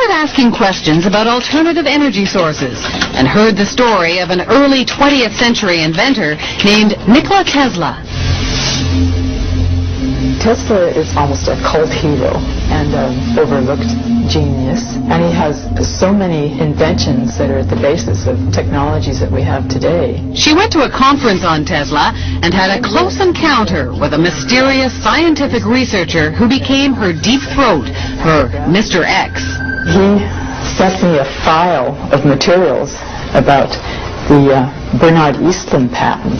started asking questions about alternative energy sources and heard the story of an early 20th century inventor named Nikola Tesla. Tesla is almost a cult hero and an overlooked genius, and he has so many inventions that are at the basis of technologies that we have today. She went to a conference on Tesla and had a close encounter with a mysterious scientific researcher who became her deep throat, her Mr. X. He sent me a file of materials about the Bernard Eastlund patent.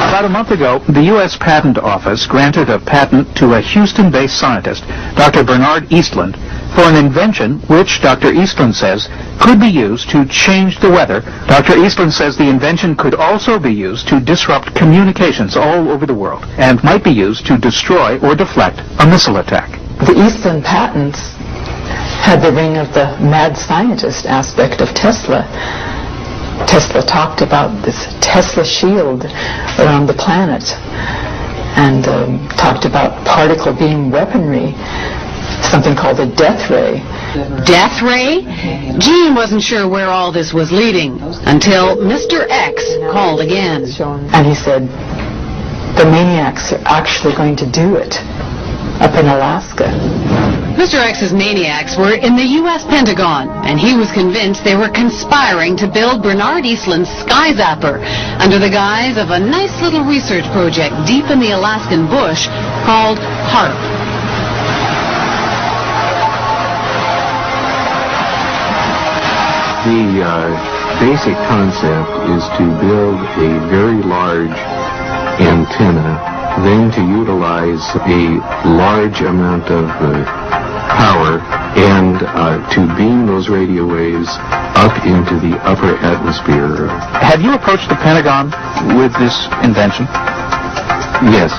About a month ago, the U.S. Patent Office granted a patent to a Houston-based scientist, Dr. Bernard Eastlund, for an invention which Dr. Eastlund says could be used to change the weather. Dr. Eastlund says the invention could also be used to disrupt communications all over the world and might be used to destroy or deflect a missile attack. The Eastlund patents had the ring of the mad scientist aspect of Tesla. Tesla talked about this Tesla shield around the planet and talked about particle beam weaponry, something called a death ray. Death ray? Gene wasn't sure where all this was leading until Mr. X called again. And he said, the maniacs are actually going to do it up in Alaska. Mr. X's maniacs were in the U.S. Pentagon, and he was convinced they were conspiring to build Bernard Eastlund's Sky Zapper under the guise of a nice little research project deep in the Alaskan bush called HARP. The basic concept is to build a very large antenna, then to utilize a large amount of power and to beam those radio waves up into the upper atmosphere. Have you approached the Pentagon with this invention? Yes.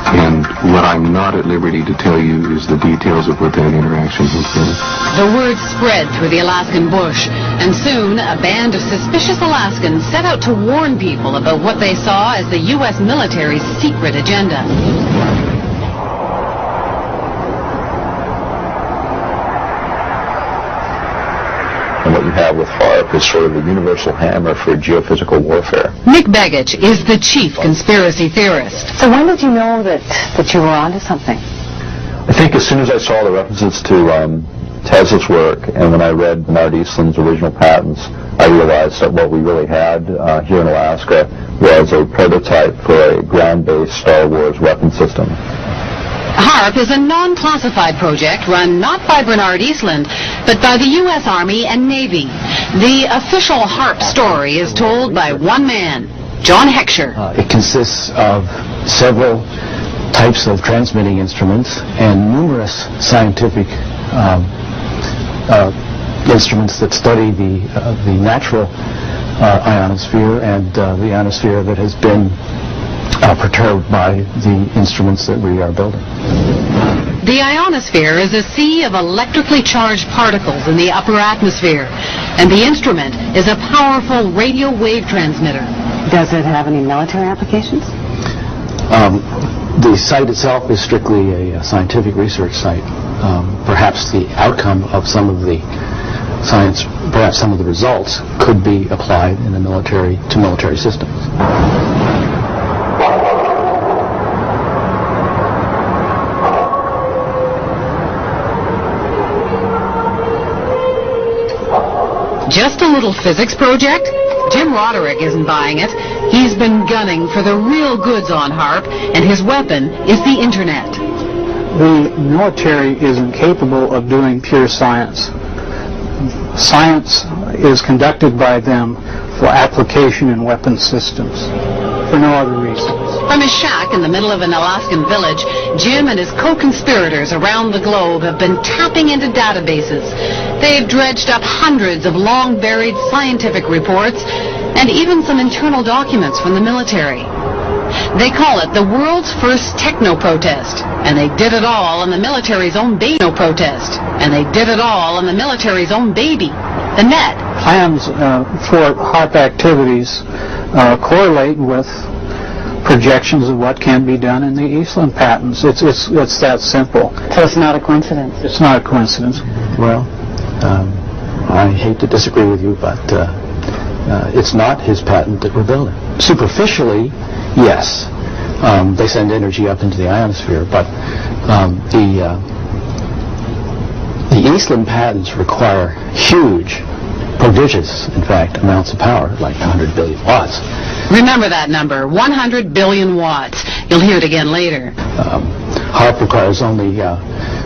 And what I'm not at liberty to tell you is the details of what that interaction has been. The word spread through the Alaskan bush, and soon a band of suspicious Alaskans set out to warn people about what they saw as the U.S. military's secret agenda. And what you have with HARP is sort of a universal hammer for geophysical warfare. Nick Begich is the chief conspiracy theorist. So when did you know that you were onto something? I think as soon as I saw the references to Tesla's work, and when I read Bernard Eastlund's original patents, I realized that what we really had here in Alaska was a prototype for a ground-based Star Wars weapon system. HARP is a non-classified project run not by Bernard Eastlund, but by the U.S. Army and Navy. The official HARP story is told by one man, John Heckscher. It consists of several types of transmitting instruments and numerous scientific instruments that study the natural ionosphere and the ionosphere that has been perturbed by the instruments that we are building. The ionosphere is a sea of electrically charged particles in the upper atmosphere, and the instrument is a powerful radio wave transmitter. Does it have any military applications? The site itself is strictly a scientific research site. Perhaps the outcome of some of the science, perhaps some of the results could be applied in the military to military systems. Just a little physics project? Jim Roderick isn't buying it. He's been gunning for the real goods on HARP, and his weapon is the Internet. The military is incapable of doing pure science. Science is conducted by them for application in weapon systems, for no other reason. From his shack in the middle of an Alaskan village, Jim and his co-conspirators around the globe have been tapping into databases. They've dredged up hundreds of long-buried scientific reports and even some internal documents from the military. They call it the world's first techno-protest, and they did it all on the military's own baby. Protest, and they did it all on the military's own baby, the net. Plans for HARP activities correlate with projections of what can be done in the Eastlund patents. It's that simple. So it's not a coincidence? It's not a coincidence. Well, hate to disagree with you, but it's not his patent that we're building. Superficially, yes, they send energy up into the ionosphere, but the Eastland patents require huge, prodigious, in fact, amounts of power, like 100 billion watts. Remember that number, 100 billion watts. You'll hear it again later. HARP requires only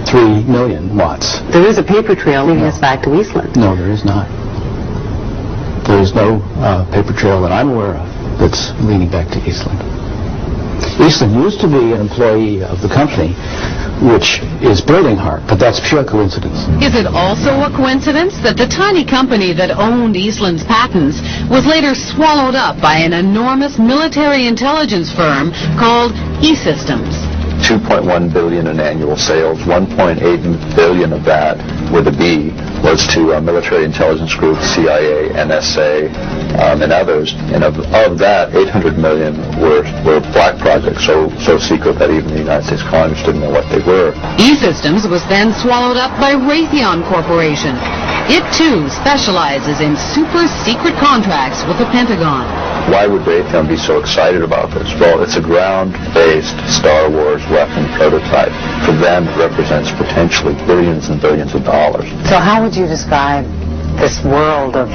3 million watts. There is a paper trail leading us back to Eastland. No, there is not. There is no paper trail that I'm aware of that's leading back to Eastland. Eastland used to be an employee of the company which is building HARP, but that's pure coincidence. Is it also a coincidence that the tiny company that owned Eastland's patents was later swallowed up by an enormous military intelligence firm called E-Systems? 2.1 billion in annual sales, 1.8 billion of that, with a B, was to military intelligence groups, CIA, NSA, and others. And of that, 800 million were black projects, so secret that even the United States Congress didn't know what they were. E-Systems was then swallowed up by Raytheon Corporation. It too specializes in super secret contracts with the Pentagon. Why would Raytheon be so excited about this? Well, it's a ground-based Star Wars weapon prototype. For them, it represents potentially billions and billions of dollars. So how would you describe this world of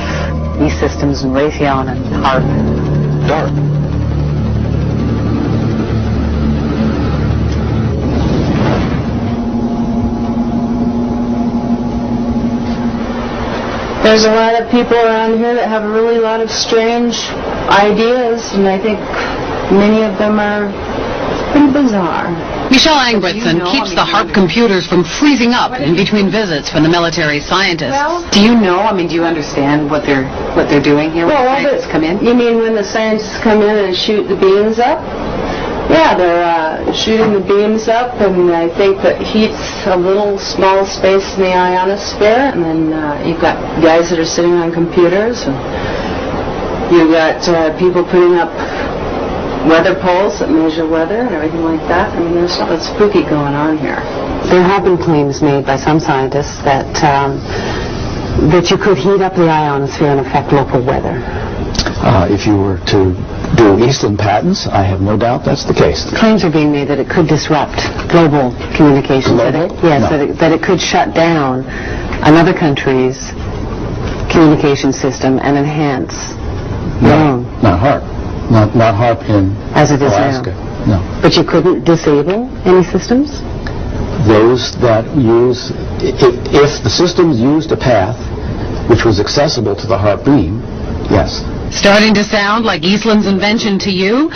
E-Systems and Raytheon and HARP? Dark. There's a lot of people around here that have a really lot of strange ideas, and I think many of them are pretty bizarre. Michelle Angbritson keeps the HARP computers from freezing up in between visits from the military scientists. Well, do you know, do you understand what they're doing here when the scientists come in? You mean when the scientists come in and shoot the beams up? Yeah, they're shooting the beams up, and I think that heats a little small space in the ionosphere, and then you've got guys that are sitting on computers, and you've got people putting up weather poles that measure weather and everything like that. I mean, there's something spooky going on here. There have been claims made by some scientists that you could heat up the ionosphere and affect local weather. If you were to do Eastland patents, I have no doubt that's the case. Claims are being made that it could disrupt global communications. Global? That it could shut down another country's communication system and enhance your own. Not HARP. Not HARP in As it is Alaska. now. No. But you couldn't disable any systems? Those that use, if the systems used a path which was accessible to the HARP beam, yes. Starting to sound like Eastland's invention to you?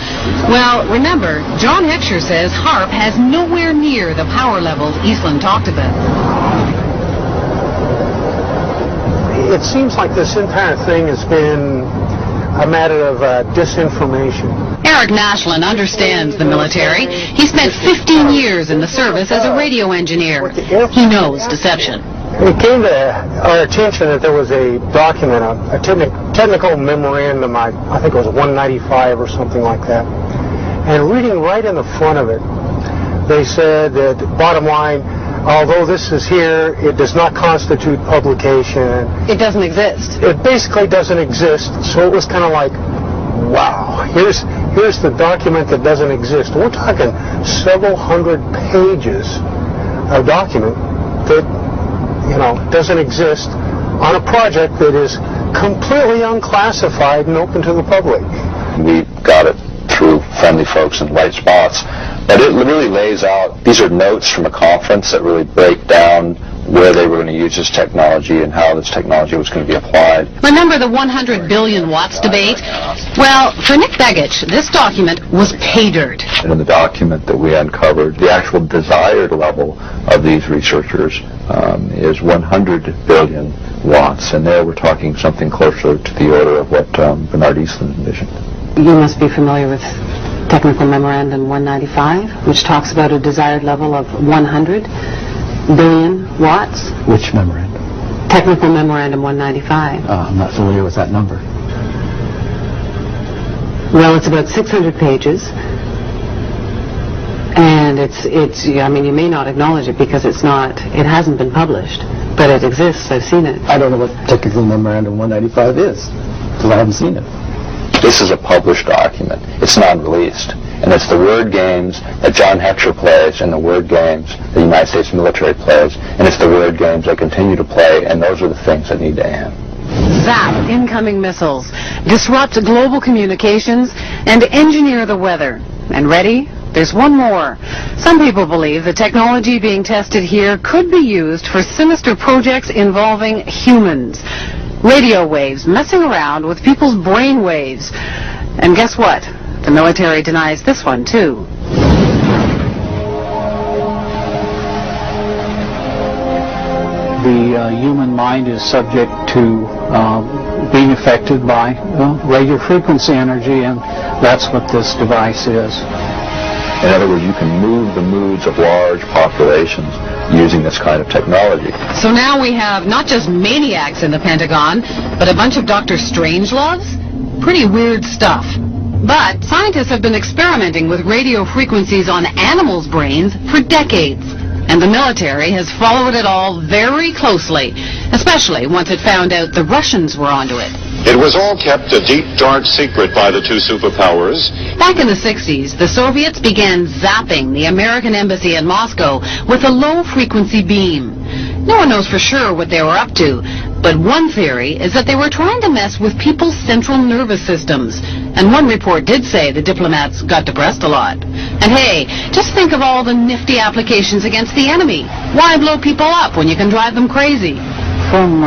Well, remember, John Heckscher says HARP has nowhere near the power levels Eastland talked about. It seems like this entire thing has been a matter of disinformation. Eric Nashlin understands the military. He spent 15 years in the service as a radio engineer. He knows deception. It came to our attention that there was a document, a technical memorandum, I think it was 195 or something like that. And reading right in the front of it, they said that, bottom line, although this is here, it does not constitute publication. It doesn't exist. It basically doesn't exist. So it was kind of like, wow, here's the document that doesn't exist. We're talking several hundred pages of document that, doesn't exist on a project that is completely unclassified and open to the public. We got it through friendly folks in white spots, but it really lays out, these are notes from a conference that really break down where they were going to use this technology and how this technology was going to be applied. Remember the 100 billion watts debate? Well, for Nick Begich, this document was pay dirt. And in the document that we uncovered, the actual desired level of these researchers is 100 billion watts, and there we're talking something closer to the order of what Bernard Eastland envisioned. You must be familiar with Technical Memorandum 195, which talks about a desired level of 100 billion watts. Which memorandum? Technical Memorandum 195. I'm not familiar with that number. Well, it's about 600 pages, and it's. I mean, you may not acknowledge it because it hasn't been published, But it exists. I've seen it. I don't know what Technical Memorandum 195 is, because I haven't seen it. This is a published document. It's non-released. And it's the word games that John Heckscher plays and the word games the United States military plays, and it's the word games they continue to play, and those are the things that need to end. Zap incoming missiles, disrupt global communications, and engineer the weather. And ready? There's one more. Some people believe the technology being tested here could be used for sinister projects involving humans. Radio waves messing around with people's brain waves. And guess what? The military denies this one, too. The human mind is subject to being affected by radio frequency energy, and that's what this device is. In other words, you can move the moods of large populations using this kind of technology. So now we have not just maniacs in the Pentagon, but a bunch of Dr. Strangeloves? Pretty weird stuff. But scientists have been experimenting with radio frequencies on animals' brains for decades. And the military has followed it all very closely, especially once it found out the Russians were onto it. It was all kept a deep, dark secret by the two superpowers. Back in the 60s, the Soviets began zapping the American embassy in Moscow with a low-frequency beam. No one knows for sure what they were up to, but one theory is that they were trying to mess with people's central nervous systems. And one report did say the diplomats got depressed a lot. And hey, just think of all the nifty applications against the enemy. Why blow people up when you can drive them crazy? From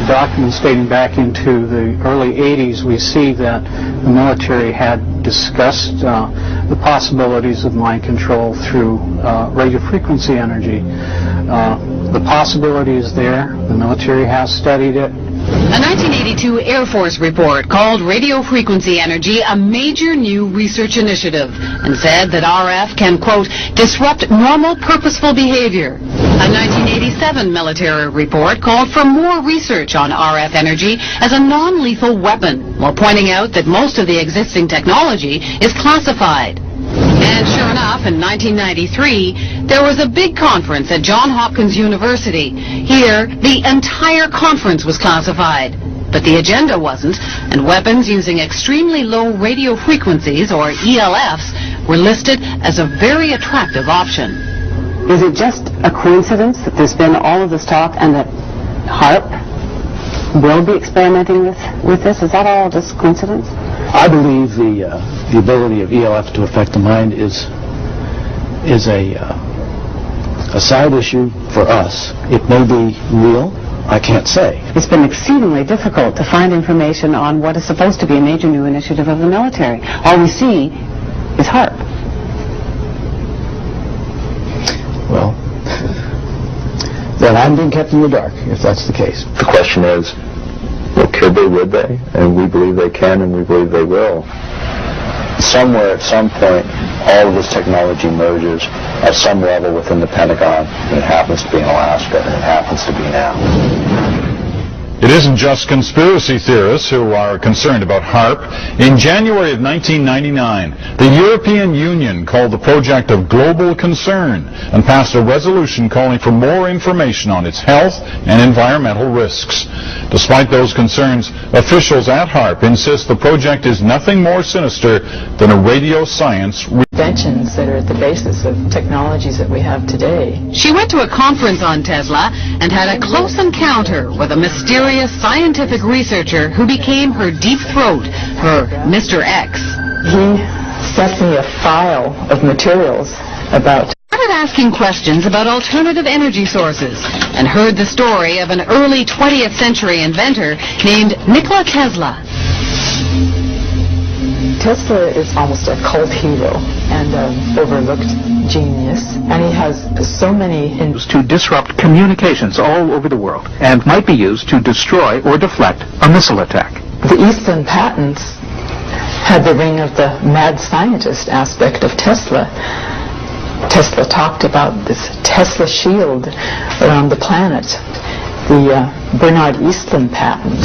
documents dating back into the early 80s, we see that the military had discussed the possibilities of mind control through radio frequency energy. The possibility is there. The military has studied it. A 1982 Air Force report called radio frequency energy a major new research initiative and said that RF can, quote, disrupt normal purposeful behavior. A 1987 military report called for more research on RF energy as a non-lethal weapon, while pointing out that most of the existing technology is classified. And sure enough, in 1993, there was a big conference at Johns Hopkins University. Here, the entire conference was classified. But the agenda wasn't, and weapons using extremely low radio frequencies, or ELFs, were listed as a very attractive option. Is it just a coincidence that there's been all of this talk and that HAARP will be experimenting with this? Is that all just coincidence? I believe the ability of ELF to affect the mind is a side issue for us. It may be real. I can't say. It's been exceedingly difficult to find information on what is supposed to be a major new initiative of the military. All we see is HAARP. Well, then I'm being kept in the dark, if that's the case. The question is, well, could they, would they? And we believe they can, and we believe they will. Somewhere at some point, all of this technology merges at some level within the Pentagon, and it happens to be in Alaska, and it happens to be now. It isn't just conspiracy theorists who are concerned about HAARP. In January of 1999, the European Union called the project of global concern and passed a resolution calling for more information on its health and environmental risks. Despite those concerns, officials at HAARP insist the project is nothing more sinister than a radio science inventions that are at the basis of technologies that we have today. She went to a conference on Tesla and had a close encounter with a mysterious scientific researcher who became her deep throat, her Mr. X. He sent me a file of materials about Started asking questions about alternative energy sources and heard the story of an early 20th century inventor named Nikola Tesla. Tesla is almost a cult hero and an overlooked genius, and he has so many to disrupt communications all over the world and might be used to destroy or deflect a missile attack. The Eastland patents had the ring of the mad scientist aspect of Tesla. Tesla talked about this Tesla shield around the planet, the Bernard Eastland patent.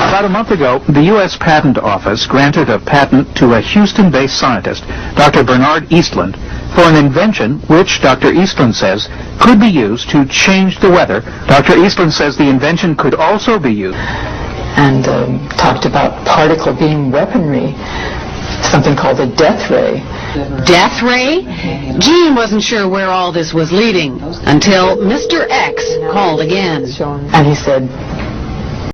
About a month ago, the U.S. Patent Office granted a patent to a Houston-based scientist, Dr. Bernard Eastland, for an invention which Dr. Eastland says could be used to change the weather. Dr. Eastland says the invention could also be used. And talked about particle beam weaponry, something called a death ray. Death ray? Gene wasn't sure where all this was leading until Mr. X called again. And he said,